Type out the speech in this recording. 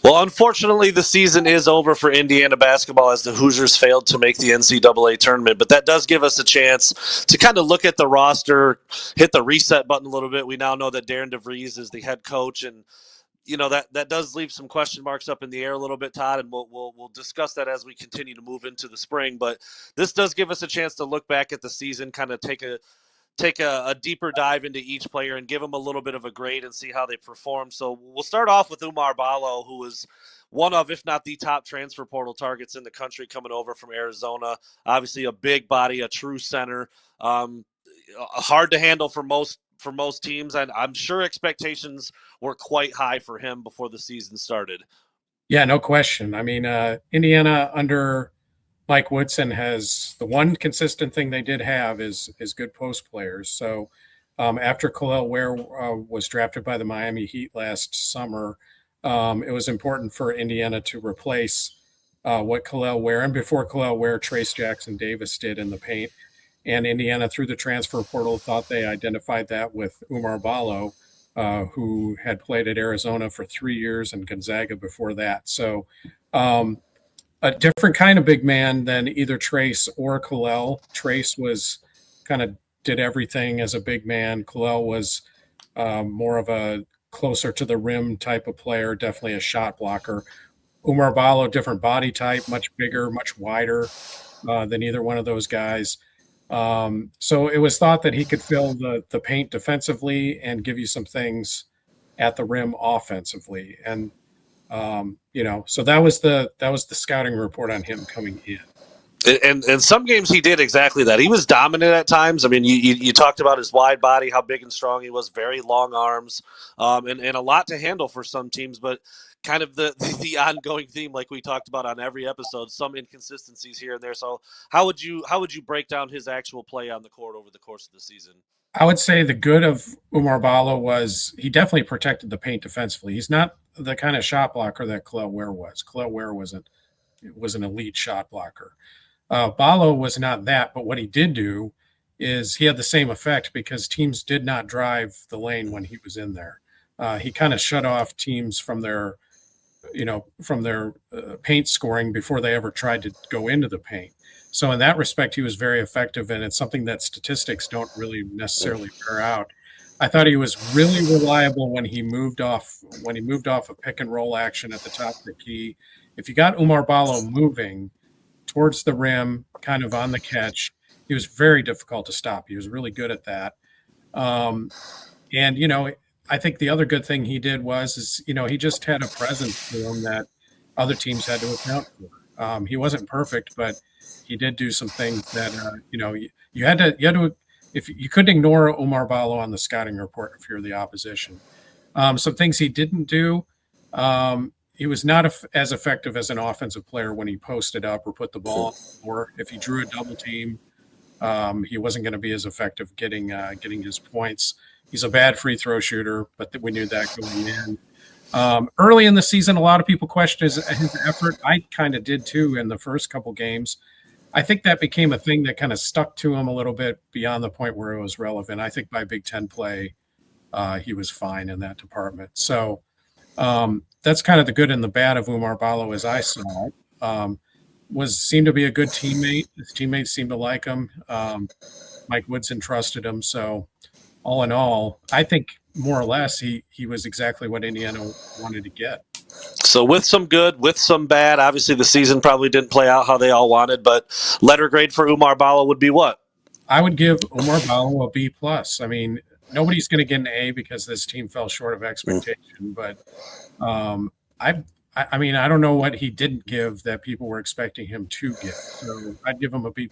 Well, unfortunately, the season is over for Indiana basketball as the Hoosiers failed to make the NCAA tournament. But that does give us a chance to kind of look at the roster, hit the reset button a little bit. We now know that Darren DeVries is the head coach, and that does leave some question marks up in the air a little bit, Todd, and we'll discuss that as we continue to move into the spring. But this does give us a chance to look back at the season, kind of take a deeper dive into each player and give them a little bit of a grade and see how they perform. So we'll start off with Oumar Ballo, who was one of, if not the top transfer portal targets in the country coming over from Arizona. Obviously a big body, a true center, hard to handle for most teams. And I'm sure expectations were quite high for him before the season started. Yeah, no question. I mean, Indiana under Mike Woodson has the one consistent thing they did have is good post players. So after Khalil Ware was drafted by the Miami Heat last summer, it was important for Indiana to replace what Khalil Ware and before Khalil Ware, Trace Jackson Davis did in the paint. And Indiana, through the transfer portal, thought they identified that with Oumar Ballo, who had played at Arizona for 3 years and Gonzaga before that. So a different kind of big man than either Trace or Khalil. Trace was kind of did everything as a big man. Khalil was more of a closer to the rim type of player, definitely a shot blocker. Oumar Ballo, different body type, much bigger, much wider than either one of those guys. So it was thought that he could fill the paint defensively and give you some things at the rim offensively. And so that was the scouting report on him coming in. And some games he did exactly that. He was dominant at times. I mean, you talked about his wide body, how big and strong he was, very long arms, and a lot to handle for some teams. But kind of the ongoing theme, like we talked about on every episode, some inconsistencies here and there. So how would you break down his actual play on the court over the course of the season? I would say the good of Oumar Ballo was he definitely protected the paint defensively. He's not the kind of shot blocker that Khalil Ware was. Khalil Ware was an elite shot blocker. Ballo was not that, but what he did do is he had the same effect because teams did not drive the lane when he was in there. He kind of shut off teams from their paint scoring before they ever tried to go into the paint. So in that respect, he was very effective, and it's something that statistics don't really necessarily bear out. I thought he was really reliable when he moved off a pick and roll action at the top of the key. If you got Oumar Ballo moving towards the rim, kind of on the catch, he was very difficult to stop. He was really good at that. I think the other good thing he did was he just had a presence to him that other teams had to account for. He wasn't perfect, but he did do some things that you had to if you couldn't ignore Oumar Ballo on the scouting report if you're the opposition. Some things he didn't do. He was not as effective as an offensive player when he posted up or put the ball on the floor. If he drew a double team, he wasn't going to be as effective getting his points. He's a bad free throw shooter, but we knew that going in. Early in the season, a lot of people questioned his effort. I kind of did too in the first couple games. I think that became a thing that kind of stuck to him a little bit beyond the point where it was relevant. I think by Big Ten play, he was fine in that department. So that's kind of the good and the bad of Oumar Ballo as I saw it. Seemed to be a good teammate. His teammates seemed to like him. Mike Woodson trusted him. So all in all, I think more or less he was exactly what Indiana wanted to get. So with some good, with some bad, obviously the season probably didn't play out how they all wanted, but letter grade for Oumar Ballo would be what? I would give Oumar Ballo a B+. I mean, nobody's going to get an A because this team fell short of expectation, but I mean, I don't know what he didn't give that people were expecting him to give. So I'd give him a B+.